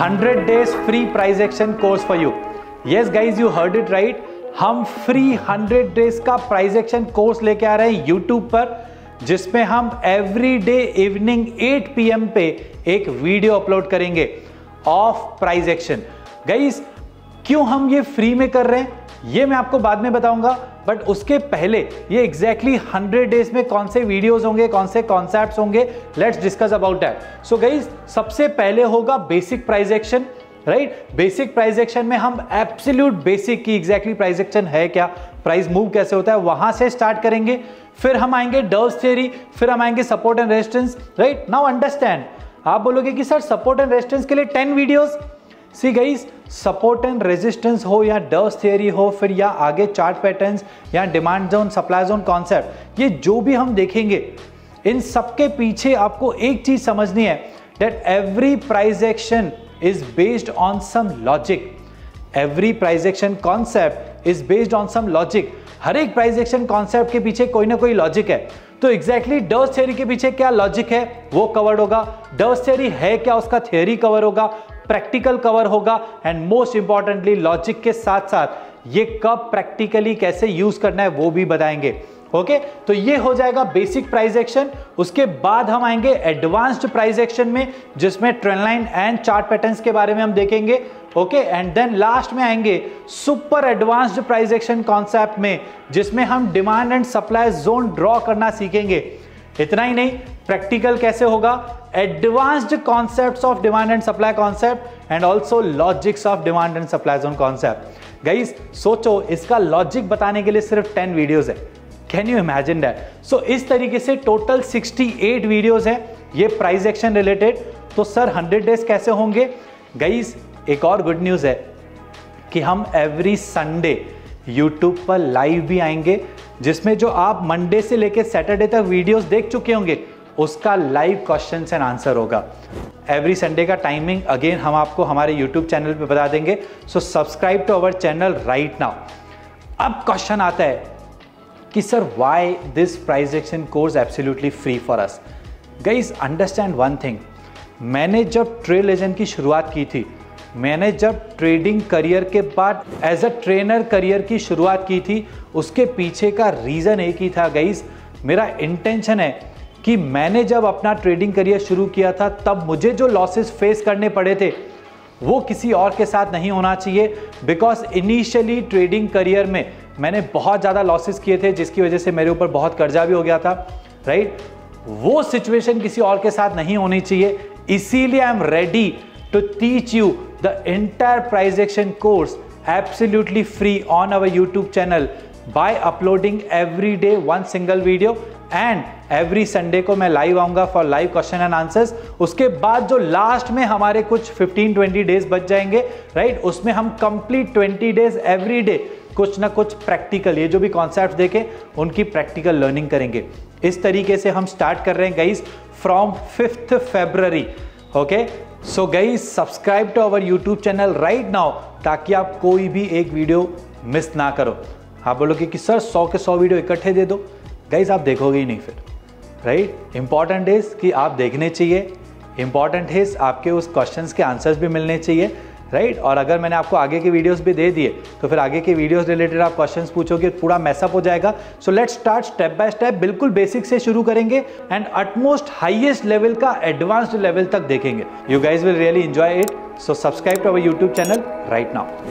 100 days free price action course for you. Yes guys, you heard it right. हम free 100 days का price action course लेके आ रहे हैं YouTube पर, जिसमें हम एवरी डे इवनिंग 8 PM पे एक वीडियो अपलोड करेंगे ऑफ प्राइस एक्शन। गाइस, क्यों हम ये फ्री में कर रहे हैं ये मैं आपको बाद में बताऊंगा, बट उसके पहले ये एग्जैक्टली 100 डेज में कौन से वीडियोस होंगे, कौन से कॉन्सेप्ट्स होंगे, let's discuss about that. So guys, सबसे पहले होगा basic price action, right. Basic price action में हम एब्सोल्यूट बेसिक की एग्जैक्टली प्राइस एक्शन है क्या, प्राइस मूव कैसे होता है, वहां से स्टार्ट करेंगे। फिर हम आएंगे डर्स थ्योरी, फिर हम आएंगे support and resistance, right. Now understand, आप बोलोगे कि सर सपोर्ट एंड रेजिस्टेंस के लिए 10 videos. See guys, support and resistance हो या डर्स थ्योरी हो, फिर या आगे चार्ट पैटर्न्स या demand zone supply zone concept, ये जो भी हम देखेंगे इन सबके पीछे आपको एक चीज समझनी है, that every price action is based on some logic. Every price action concept is based on some logic. हर एक प्राइस एक्शन कॉन्सेप्ट के पीछे कोई ना कोई लॉजिक है। तो एग्जैक्टली डर्स थ्योरी के पीछे क्या लॉजिक है वो कवर्ड होगा, डर्स थ्योरी है क्या उसका थ्योरी कवर होगा, प्रैक्टिकल कवर होगा, एंड मोस्ट इंपॉर्टेंटली लॉजिक के साथ साथ ये कब प्रैक्टिकली कैसे यूज करना है वो भी बताएंगे। ओके, तो ये हो जाएगा बेसिक प्राइस एक्शन। उसके बाद हम आएंगे एडवांस्ड प्राइस एक्शन में, जिसमें trend line and chart patterns के बारे में हम देखेंगे। ओके, एंड देन लास्ट में आएंगे super advanced price action concept में, जिसमें हम demand and supply zone draw करना सीखेंगे। इतना ही नहीं, प्रैक्टिकल कैसे होगा, advanced concepts of demand and supply concept and also logics of demand and supply zone concept. Guys सोचो, इसका लॉजिक बताने के लिए सिर्फ 10 वीडियोस है। Can you imagine that? So इस तरीके से टोटल 68 वीडियोस हैं ये प्राइस एक्शन रिलेटेड। तो सर 100 डेज कैसे होंगे? गाइस, एक और गुड न्यूज है कि हम एवरी संडे यूट्यूब पर लाइव भी आएंगे, जिसमें जो आप मंडे से लेकर सैटरडे तक वीडियोस देख चुके होंगे उसका लाइव क्वेश्चंस एंड आंसर होगा। एवरी संडे का टाइमिंग अगेन हम आपको हमारे यूट्यूब चैनल पे बता देंगे। So subscribe to our channel right now. अब क्वेश्चन आता है कि sir why this price action course absolutely free for us? Guys understand one thing, मैंने जब ट्रेड लेजेंड की शुरुआत की थी, मैंने जब ट्रेडिंग करियर के बाद एज अ ट्रेनर करियर की शुरुआत की थी, उसके पीछे का रीज़न एक ही था गाइस। मेरा इंटेंशन है कि मैंने जब अपना ट्रेडिंग करियर शुरू किया था तब मुझे जो लॉसेस फेस करने पड़े थे वो किसी और के साथ नहीं होना चाहिए। बिकॉज इनिशियली ट्रेडिंग करियर में मैंने बहुत ज़्यादा लॉसेस किए थे, जिसकी वजह से मेरे ऊपर बहुत कर्जा भी हो गया था, राइट। वो सिचुएशन किसी और के साथ नहीं होनी चाहिए, इसीलिए I am ready to teach you the entire price action course absolutely free on our YouTube channel by uploading every day one single video, and every Sunday को मैं लाइव आऊंगा for live question and answers. उसके बाद जो last में हमारे कुछ 15-20 days बच जाएंगे, राइट, उसमें हम कंप्लीट 20 डेज एवरी डे कुछ ना कुछ प्रैक्टिकल, ये जो भी कॉन्सेप्ट देखे उनकी प्रैक्टिकल लर्निंग करेंगे। इस तरीके से हम स्टार्ट कर रहे हैं guys from 5th February। Okay, so guys subscribe to our YouTube channel right now, ताकि आप कोई भी एक वीडियो मिस ना करो। आप बोलोगे कि सर 100 के 100 वीडियो इकट्ठे दे दो, गाइस आप देखोगे ही नहीं फिर, राइट। इंपॉर्टेंट इज कि आप देखने चाहिए, इंपॉर्टेंट इज आपके उस क्वेश्चंस के आंसर्स भी मिलने चाहिए, राइट। और अगर मैंने आपको आगे के वीडियोस भी दे दिए तो फिर आगे के वीडियोस रिलेटेड आप क्वेश्चंस पूछोगे, पूरा मैसअप हो जाएगा। So let's start step by step, बिल्कुल बेसिक से शुरू करेंगे एंड अटमोस्ट हाईएस्ट लेवल का एडवांस्ड लेवल तक देखेंगे। You guys will really enjoy it. So subscribe to our YouTube channel right now.